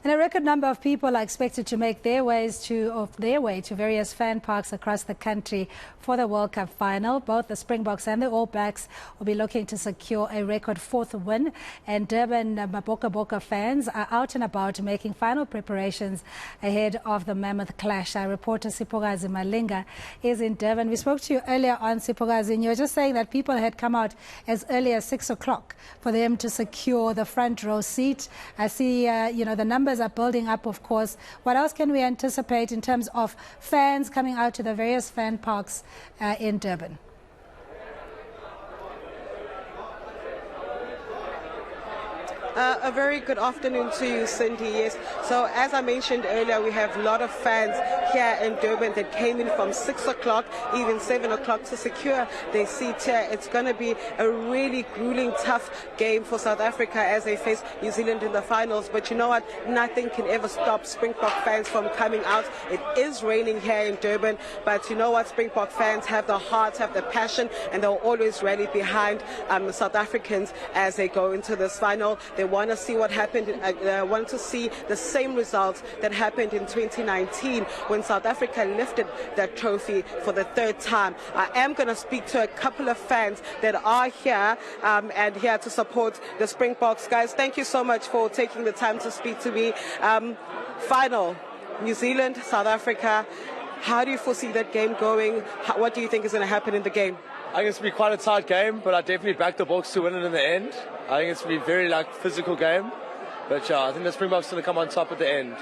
And a record number of people are expected to make their way to various fan parks across the country for the World Cup final. Both the Springboks and the All Blacks will be looking to secure a record fourth win. And Durban Boka fans are out and about making final preparations ahead of the Mammoth clash. Our reporter Siphokazi Malinga is in Durban. We spoke to you earlier on, Siphokazi, and you were just saying that people had come out as early as 6 o'clock for them to secure the front row seat. I see, the numbers are building up, of course. What else can we anticipate in terms of fans coming out to the various fan parks in Durban? A very good afternoon to you, Cindy. Yes. So as I mentioned earlier, we have a lot of fans here in Durban that came in from 6 o'clock, even 7 o'clock to secure their seat here. It's going to be a really grueling, tough game for South Africa as they face New Zealand in the finals. But you know what? Nothing can ever stop Springbok fans from coming out. It is raining here in Durban, but you know what? Springbok fans have the heart, have the passion, and they'll always rally behind the South Africans as they go into this final. They want to see what happened. Want to see the same results that happened in 2019 when South Africa lifted that trophy for the third time. I am going to speak to a couple of fans that are here and here to support the Springboks. Guys, thank you so much for taking the time to speak to me. Final, New Zealand, South Africa. How do you foresee that game going? What do you think is going to happen in the game? I think it's going to be quite a tight game, but I definitely back the Boks to win it in the end. I think it's going to be a very physical game. But yeah, I think the Springboks are going to come on top at the end.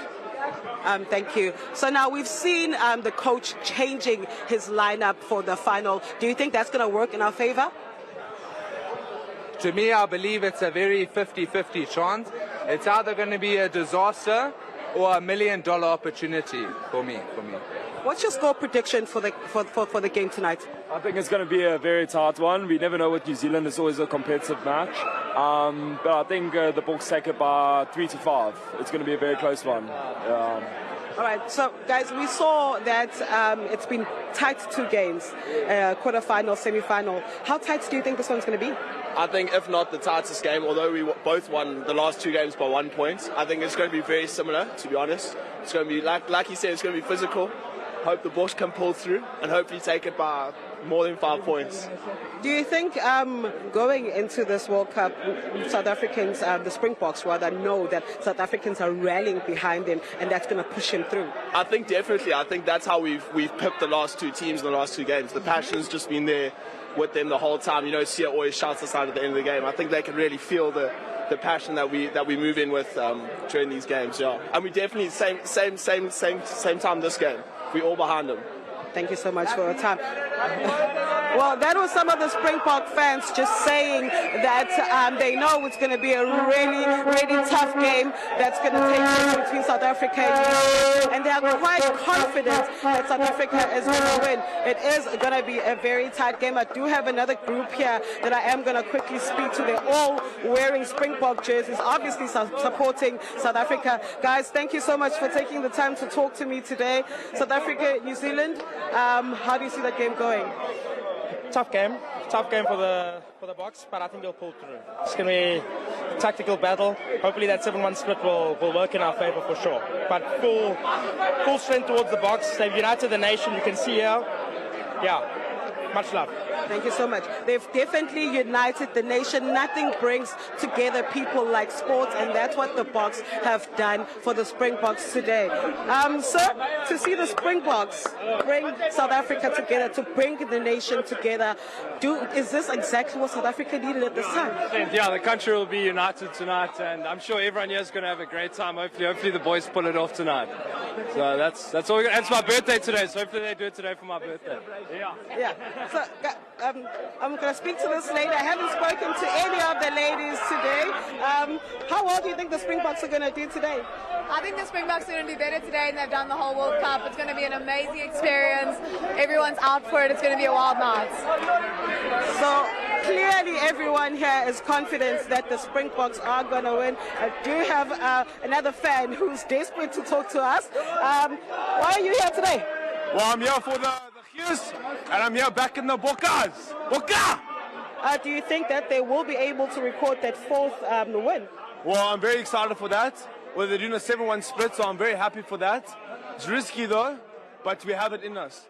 Thank you. So now we've seen the coach changing his lineup for the final. Do you think that's going to work in our favor? To me, I believe it's a very 50-50 chance. It's either going to be a disaster or $1 million opportunity for me. What's your score prediction for the game tonight? I think it's going to be a very tight one. We never know with New Zealand. It's always a competitive match. But I think the Boks take it by 3-5. It's going to be a very close one. All right, so guys, we saw that it's been tight two games, quarter-final, semi-final. How tight do you think this one's going to be? I think if not the tightest game, although we both won the last two games by 1 point, I think it's going to be very similar, to be honest. It's going to be, like you said, it's going to be physical. Hope the Boks can pull through and hopefully take it by more than 5 points. Do you think going into this World Cup, South Africans, the Springboks rather, know that South Africans are rallying behind them and that's going to push him through? I think definitely. I think that's how we've pipped the last two teams in the last two games. The passion's just been there with them the whole time. You know, Sia always shouts us out at the end of the game. I think they can really feel the passion that we move in with during these games. Yeah, and we definitely same time this game. We're all behind them. Thank you so much for your time. Well, that was some of the Springbok fans just saying that they know it's going to be a really, really tough game that's going to take place between South Africa and New Zealand. And they are quite confident that South Africa is going to win. It is going to be a very tight game. I do have another group here that I am going to quickly speak to. They're all wearing Springbok jerseys, obviously supporting South Africa. Guys, thank you so much for taking the time to talk to me today. South Africa, New Zealand, how do you see that game going? Tough game for the Boks, but I think they'll pull through. It's going to be a tactical battle. Hopefully that 7-1 split will work in our favor for sure. But full strength towards the Boks. They've united the nation. You can see here. Yeah, much love. Thank you so much. They've definitely united the nation. Nothing brings together people like sports, and that's what the Boks have done for the Springboks today. Sir, to see the Springboks bring South Africa together, to bring the nation together, is this exactly what South Africa needed at this time? Yeah, the country will be united tonight, and I'm sure everyone here is going to have a great time. Hopefully the boys pull it off tonight. So that's all. It's my birthday today, so hopefully they do it today for my birthday. Yeah. So, I'm going to speak to this lady. I haven't spoken to any of the ladies today. How well do you think the Springboks are going to do today? I think the Springboks are going to do better today than they've done the whole World Cup. It's going to be an amazing experience. Everyone's out for it. It's going to be a wild night. So clearly everyone here is confident that the Springboks are going to win. I do have another fan who's desperate to talk to us. Why are you here today? Well, I'm here for the Hughes, and I'm here back in the Bokas. Boka! Do you think that they will be able to record that fourth win? Well, I'm very excited for that. where they're doing a 7-1 split, so I'm very happy for that. It's risky though, but we have it in us.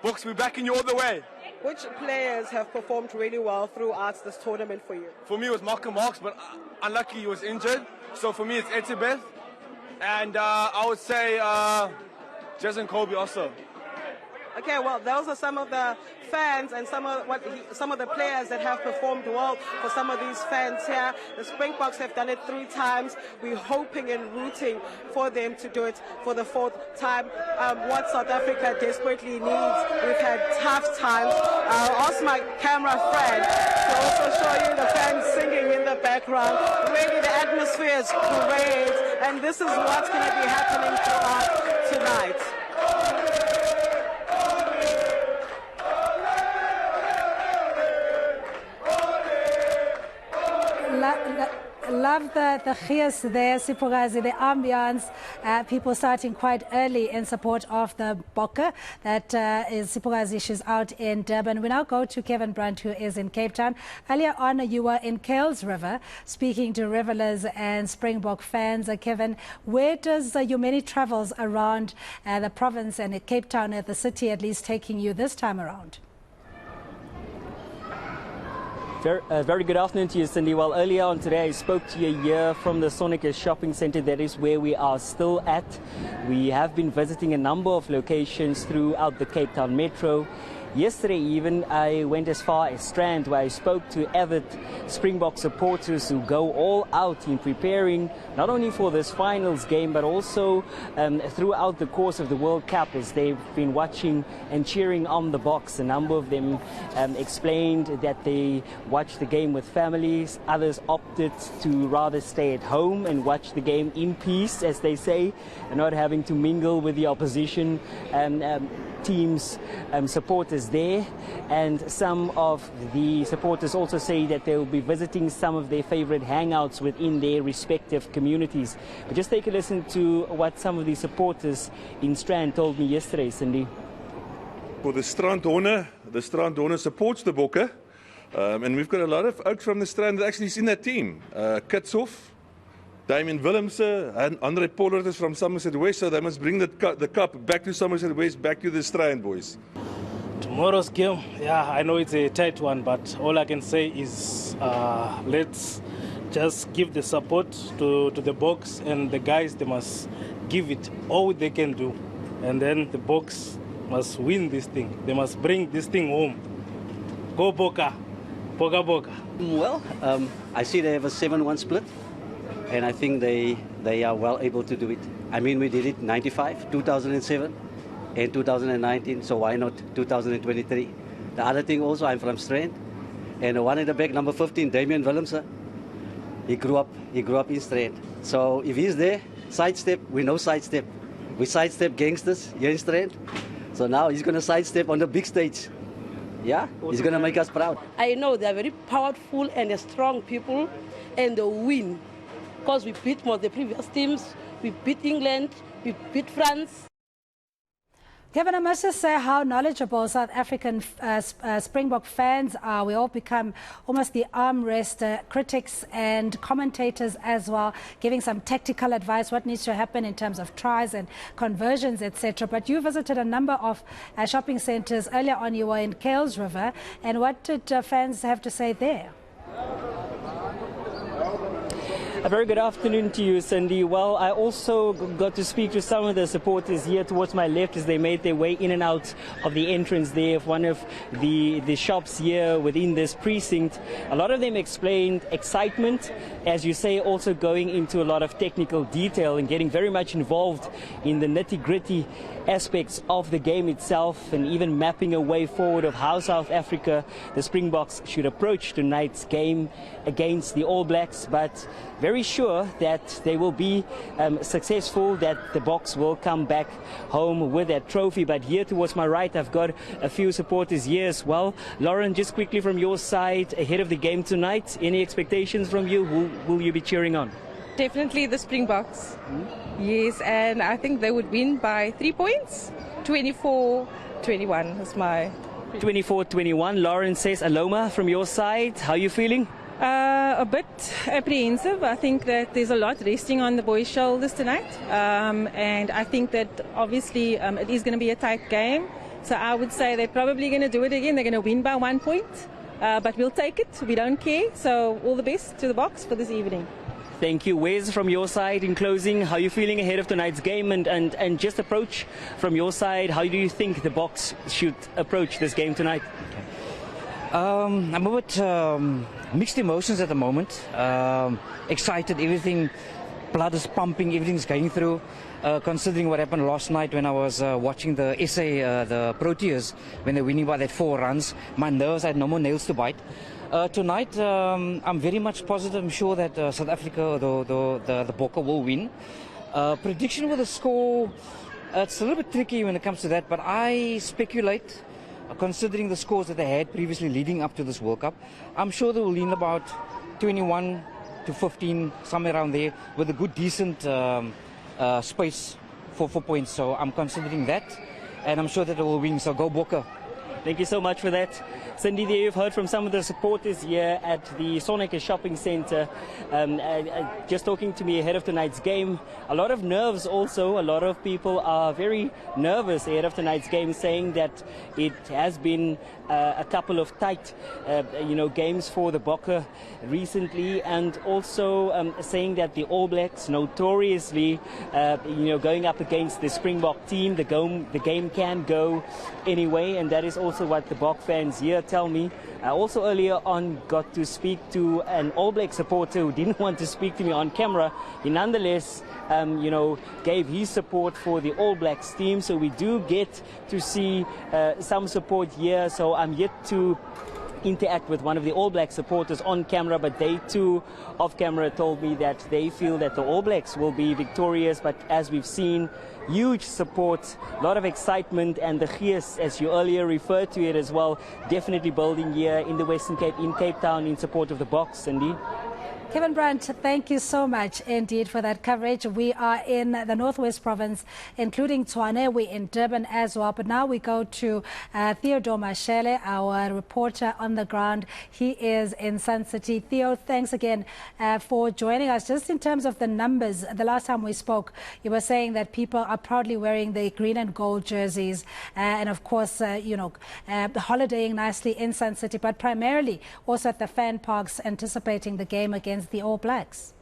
Boks, we're backing you all the way. Which players have performed really well throughout this tournament for you? For me, it was Malcolm Marks, but unlucky he was injured. So for me, it's Etibeth. And I would say Jason Colby also. Okay, well, those are some of the fans and some of the players that have performed well for some of these fans here. The Springboks have done it 3 times. We're hoping and rooting for them to do it for the 4th time. What South Africa desperately needs. We've had tough times. I'll ask my camera friend to also show you the fans singing in the background. Really, the atmosphere is great, and this is what's going to be happening throughout tonight. Love the gees there, Siphokazi, the ambience. People starting quite early in support of the Bokke. That is Siphokazi. She's out in Durban. We now go to Kevin Brandt, who is in Cape Town. Earlier on, you were in Kuils River speaking to revelers and Springbok fans. Kevin, where does your many travels around the province and Cape Town, the city at least, taking you this time around? Very good afternoon to you, Cindy. Well, earlier on today, I spoke to you here from the Sonica Shopping Centre. That is where we are still at. We have been visiting a number of locations throughout the Cape Town Metro. Yesterday even, I went as far as Strand, where I spoke to avid Springbok supporters who go all out in preparing not only for this finals game, but also throughout the course of the World Cup, as they've been watching and cheering on the Boks. A number of them explained that they watched the game with families. Others opted to rather stay at home and watch the game in peace, as they say, and not having to mingle with the opposition team's supporters there. And some of the supporters also say that they will be visiting some of their favorite hangouts within their respective communities. But just take a listen to what some of the supporters in Strand told me yesterday, Cindy. For the Strandhonne supports the Bokke, and we've got a lot of oaks from the Strand that actually is in that team. Kitshoff, Damien Willemse, and Andre Pollard is from Somerset West, so they must bring the cup back to Somerset West, back to the Strand, boys. Tomorrow's game, yeah, I know it's a tight one, but all I can say is let's just give the support to the Boks, and the guys, they must give it all they can do. And then the Boks must win this thing. They must bring this thing home. Go Bokke, Bokke Bokke. Well, I see they have a 7-1 split. And I think they are well able to do it. I mean, we did it 95, 2007, and 2019, so why not 2023? The other thing also, I'm from Strand, and the one in the back, number 15, Damien Willemse, he grew up in Strand. So if he's there, sidestep, we know sidestep. We sidestep gangsters here in Strand. So now he's going to sidestep on the big stage. Yeah, he's going to make us proud. I know they're very powerful and strong people, and they win. Because we beat more the previous teams, we beat England, we beat France. Kevin, I must just say how knowledgeable South African Springbok fans are. We all become almost the armrest critics and commentators as well, giving some tactical advice, what needs to happen in terms of tries and conversions, etc. But you visited a number of shopping centres. Earlier on, you were in Kuils River. And what did fans have to say there? A very good afternoon to you, Cindy. Well, I also got to speak to some of the supporters here towards my left as they made their way in and out of the entrance there of one of the shops here within this precinct. A lot of them explained excitement, as you say, also going into a lot of technical detail and getting very much involved in the nitty-gritty aspects of the game itself, and even mapping a way forward of how South Africa, the Springboks, should approach tonight's game against the All Blacks. But very sure that they will be successful, that the Boks will come back home with that trophy. But here towards my right, I've got a few supporters here as well. Lauren, just quickly from your side, ahead of the game tonight, any expectations from you? Who will you be cheering on? Definitely the Springboks. Yes, and I think they would win by 3 points. 24-21 is my... 24-21. Lauren says, Aloma, from your side, how are you feeling? A bit apprehensive. I think that there's a lot resting on the boys' shoulders tonight. And I think that obviously it is going to be a tight game. So I would say they're probably going to do it again. They're going to win by 1 point. But we'll take it. We don't care. So all the best to the Boks for this evening. Thank you. Wes, from your side, in closing, how are you feeling ahead of tonight's game? And just approach from your side, how do you think the Boks should approach this game tonight? I'm a bit mixed emotions at the moment. Excited, everything, blood is pumping, everything's going through. Considering what happened last night when I was watching the SA, the Proteas, when they're winning by that 4 runs, my nerves had no more nails to bite. Tonight, I'm very much positive. I'm sure that South Africa, the Bokke will win. Prediction with the score, it's a little bit tricky when it comes to that, but I speculate, considering the scores that they had previously leading up to this World Cup, I'm sure they will lean about 21 to 15, somewhere around there, with a good, decent space for points. So I'm considering that, and I'm sure that they will win. So go Bokke. Thank you so much for that. Cindy, there you've heard from some of the supporters here at the Sonneke Shopping Centre, just talking to me ahead of tonight's game. A lot of nerves also. A lot of people are very nervous ahead of tonight's game, saying that it has been a couple of tight, games for the Bokke recently, and also saying that the All Blacks notoriously, going up against the Springbok team, the game can go anyway, and that is also what the Bok fans here tell me. I also earlier on got to speak to an All Black supporter who didn't want to speak to me on camera. He nonetheless, gave his support for the All Blacks team. So we do get to see some support here. So I'm yet to interact with one of the All Black supporters on camera, but they too off camera told me that they feel that the All Blacks will be victorious. But as we've seen, huge support, a lot of excitement, and the gees, as you earlier referred to it as well, definitely building here in the Western Cape, in Cape Town, in support of the Boks, Cindy. Kevin Brandt, thank you so much indeed for that coverage. We are in the Northwest Province, including Tshwane. We're in Durban as well. But now we go to Theodor Mashele, our reporter on the ground. He is in Sun City. Theo, thanks again for joining us. Just in terms of the numbers, the last time we spoke, you were saying that people are proudly wearing the green and gold jerseys and, of course, holidaying nicely in Sun City, but primarily also at the fan parks, anticipating the game against the All Blacks.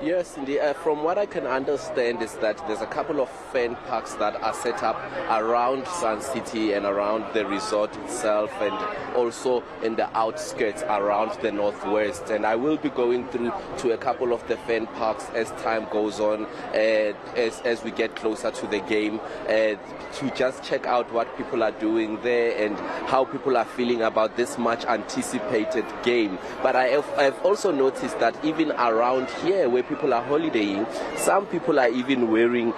Yes, indeed. From what I can understand is that there's a couple of fan parks that are set up around Sun City and around the resort itself, and also in the outskirts around the Northwest. And I will be going through to a couple of the fan parks as time goes on, as we get closer to the game, to just check out what people are doing there and how people are feeling about this much anticipated game. But I've also noticed that even around here, where people are holidaying, some people are even wearing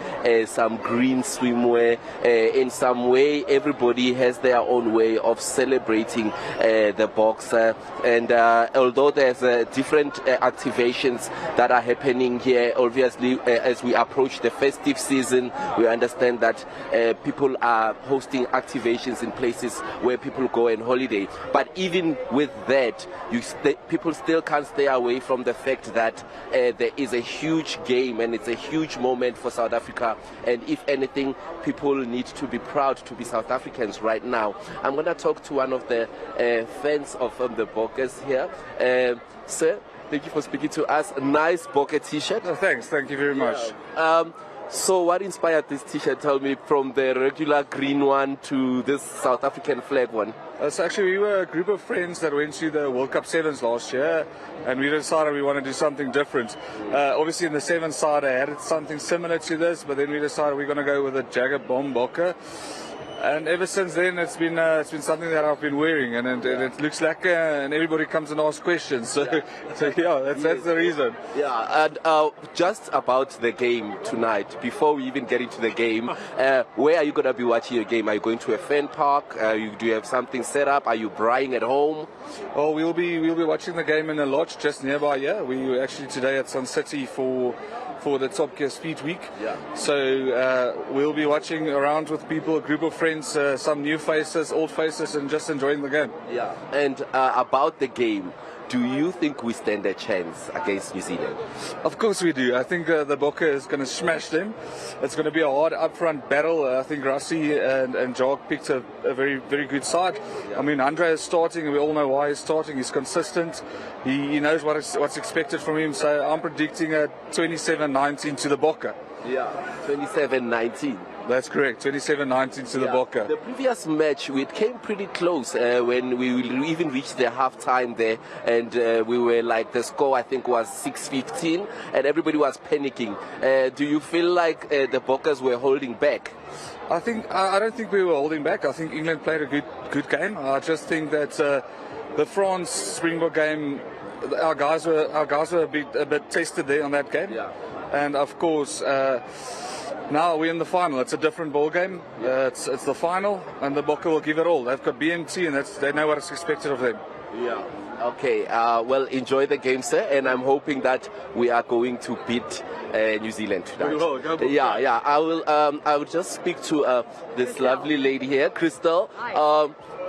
some green swimwear. In some way, everybody has their own way of celebrating the Boks. And although there's different activations that are happening here, obviously, as we approach the festive season, we understand that people are hosting activations in places where people go and holiday. But even with that, people still can't stay away from the fact that there is a huge game and it's a huge moment for South Africa. And if anything, people need to be proud to be South Africans right now. I'm going to talk to one of the fans of the Bokkers here. Sir, thank you for speaking to us. Nice Bokke t-shirt. Oh, thanks, thank you very much. So what inspired this t-shirt? Tell me, from the regular green one to this South African flag one. So actually we were a group of friends that went to the World Cup Sevens last year, and we decided we want to do something different. Obviously in the Sevens side I had something similar to this, but then we decided we're going to go with a Jagger Bomb Bokke. And ever since then, it's been something that I've been wearing, and it looks like, and everybody comes and asks questions. So yeah, that's the reason. Yeah, and just about the game tonight, before we even get into the game, where are you going to be watching your game? Are you going to a fan park? Do you have something set up? Are you braaiing at home? Oh, we'll be watching the game in a lodge just nearby. Yeah, we were actually today at Sun City for the Top Gear Speed Week. Yeah. So we'll be watching around with people, a group of friends friends, some new faces, old faces, and just enjoying the game. Yeah. And about the game, do you think we stand a chance against New Zealand? Of course we do. I think the Bokke is going to smash them. It's going to be a hard upfront battle. I think Rassie and Jacques picked a very, very good side. I mean, Andre is starting, and we all know why he's starting. He's consistent. He knows what's expected from him. So I'm predicting a 27-19 to the Bokke. Yeah, 27-19. That's correct, 27-19 to the Bokke. The previous match, it came pretty close when we even reached the half-time there, and we were like, the score I think was 6-15, and everybody was panicking. Do you feel like the Bokkers were holding back? I don't think we were holding back. I think England played a good game. I just think that the France Springbok game, our guys were a bit tested there on that game. Yeah. And of course, now we're in the final. It's a different ball game. It's the final, and the Bokke will give it all. They've got BMT, and they know what's expected of them. Yeah. Okay. Well, enjoy the game, sir, and I'm hoping that we are going to beat New Zealand tonight. Yeah. I will just speak to this lovely lady here, Crystal.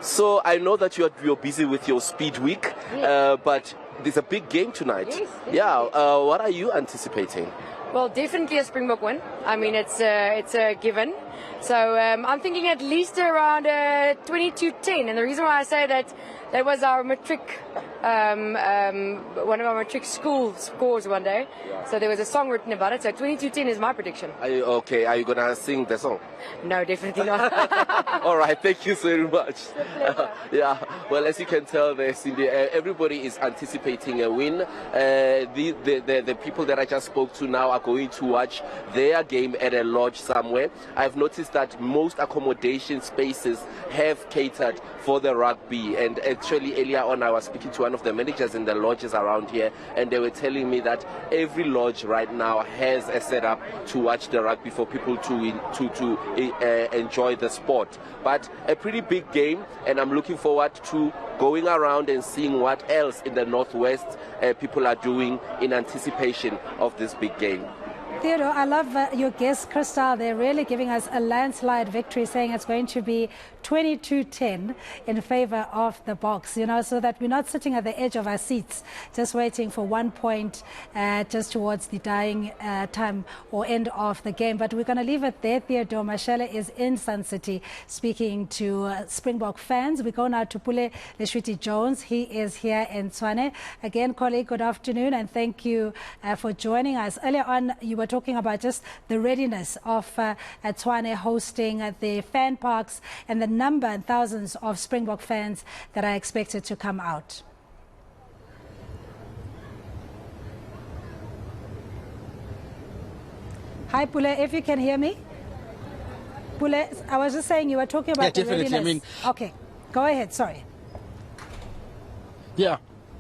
So I know that you're busy with your speed week, but there's a big game tonight. Yes. Yeah. What are you anticipating? Well, definitely a Springbok win. I mean, it's a given. So I'm thinking at least around 22-10. And the reason why I say that was our matric, one of our matric school scores one day. So there was a song written about it. So 22-10 is my prediction. Are you going to sing the song? No, definitely not. All right, thank you so much. Yeah, well, as you can tell there, Cindy, everybody is anticipating a win. The people that I just spoke to now are going to watch their game at a lodge somewhere. I've noticed that most accommodation spaces have catered for the rugby, and actually earlier on I was speaking to one of the managers in the lodges around here, and they were telling me that every lodge right now has a setup to watch the rugby for people to enjoy the sport. But a pretty big game, and I'm looking forward to going around and seeing what else in the Northwest people are doing in anticipation of this big game. Theodor, I love your guest, Crystal. They're really giving us a landslide victory, saying it's going to be 22-10 in favor of the Boks, so that we're not sitting at the edge of our seats, just waiting for 1 point just towards the dying time or end of the game. But we're going to leave it there. Theodor Mashele is in Sun City speaking to Springbok fans. We go now to Pule Letshwiti-Jones. He is here in Tshwane. Again, colleague, good afternoon, and thank you for joining us. Earlier on, you were talking about just the readiness of Tshwane hosting the fan parks and the number and thousands of Springbok fans that are expected to come out. Hi, Pule, if you can hear me. Pule, I was just saying you were talking about the readiness. Okay, go ahead, sorry.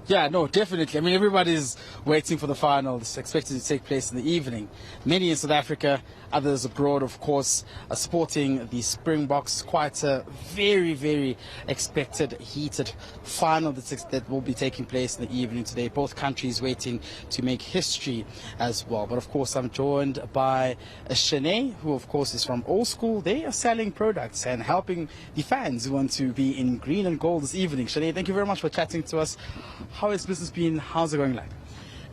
Yeah, no, definitely. I mean, everybody's waiting for the final. It's expected to take place in the evening. Many in South Africa, others abroad, of course, are supporting the Springboks. Quite a very, very expected, heated final that will be taking place in the evening today. Both countries waiting to make history as well. But, of course, I'm joined by Shanae, who, of course, is from Old School. They are selling products and helping the fans who want to be in green and gold this evening. Shanae, thank you very much for chatting to us. How has business been? How's it going like?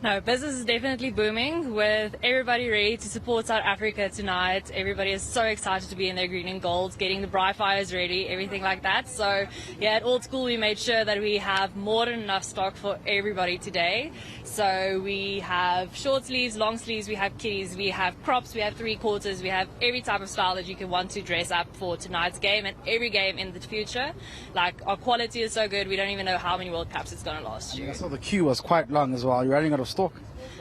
No, business is definitely booming with everybody ready to support South Africa tonight. Everybody is so excited to be in their green and gold, getting the braai fires ready, everything like that. So, yeah, at Old School we made sure that we have more than enough stock for everybody today. So we have short sleeves, long sleeves, we have kitties, we have crops, we have 3/4, we have every type of style that you can want to dress up for tonight's game and every game in the future. Like, our quality is so good, we don't even know how many World Cups it's going to last you. I saw the queue was quite long as well. You're running out of stock.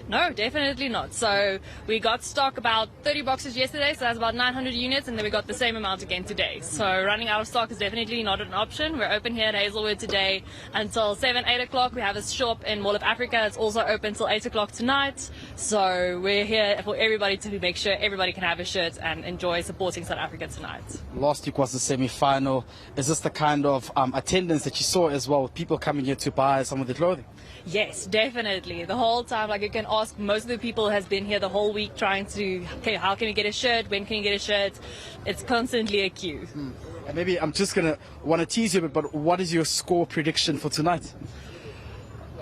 No, definitely not. So we got stock about 30 boxes yesterday, so that's about 900 units, and then we got the same amount again today. So running out of stock is definitely not an option. We're open here at Hazelwood today until 7, 8 o'clock. We have a shop in Mall of Africa. It's also open till 8 o'clock tonight. So we're here for everybody to make sure everybody can have a shirt and enjoy supporting South Africa tonight. Last week was the semi-final. Is this the kind of attendance that you saw as well, with people coming here to buy some of the clothing? Yes, definitely. The whole time, like, can ask most of the people who has been here the whole week trying to, okay, how can we get a shirt? When can you get a shirt? It's constantly a queue. And maybe I'm just going to want to tease you a bit, but what is your score prediction for tonight?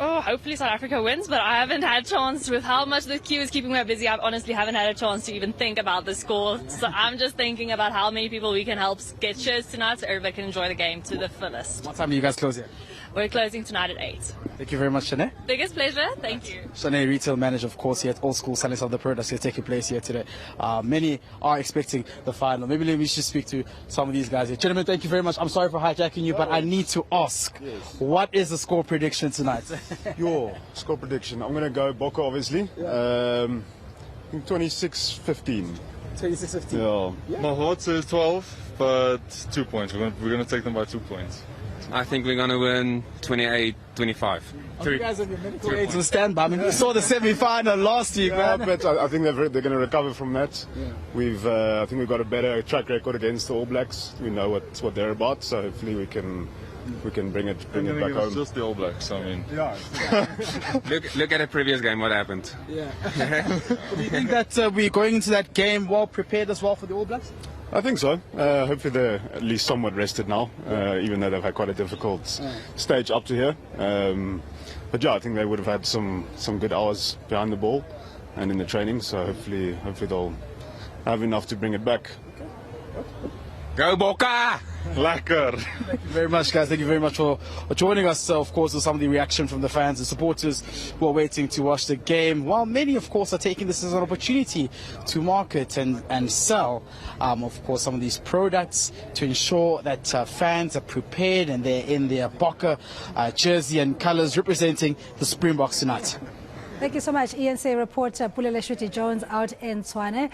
Oh, hopefully South Africa wins, but I haven't had a chance with how much the queue is keeping me busy. I honestly haven't had a chance to even think about the score. So I'm just thinking about how many people we can help get shirts tonight so everybody can enjoy the game to the fullest. What time do you guys close here? We're closing tonight at 8. Thank you very much, Shanae. Biggest pleasure. Thank you. Shanae, retail manager, of course, here at All School Selling of the Pro. That's here taking place here today. Many are expecting the final. Maybe let me just speak to some of these guys here. Gentlemen, thank you very much. I'm sorry for hijacking you, but I need to ask, what is the score prediction tonight? Your score prediction. I'm going to go Bokke, obviously. I think 26-15. 26-15. Yeah. My heart says 12, but 2 points. We're going to take them by 2 points. I think we're going to win 28-25. You guys have your medical aids on standby. I mean, we saw the semi-final last week, man. But I think they're going to recover from that. Yeah. I think we've got a better track record against the All Blacks. We know what they're about, so hopefully we can bring it back home. It's just the All Blacks. I mean, look at the previous game. What happened? Yeah. Do you think that we're going into that game well prepared as well for the All Blacks? I think so. Hopefully they're at least somewhat rested now, even though they've had quite a difficult stage up to here. But yeah, I think they would have had some good hours behind the ball and in the training. So hopefully they'll have enough to bring it back. Go Bokke! Lekker! Thank you very much, guys. Thank you very much for joining us. Of course, with some of the reaction from the fans and supporters who are waiting to watch the game. While many, of course, are taking this as an opportunity to market and sell, of course, some of these products to ensure that fans are prepared and they're in their Bokke jersey and colours representing the Springboks tonight. Thank you so much, eNCA reporter Pule Letshwiti-Jones out in Tshwane.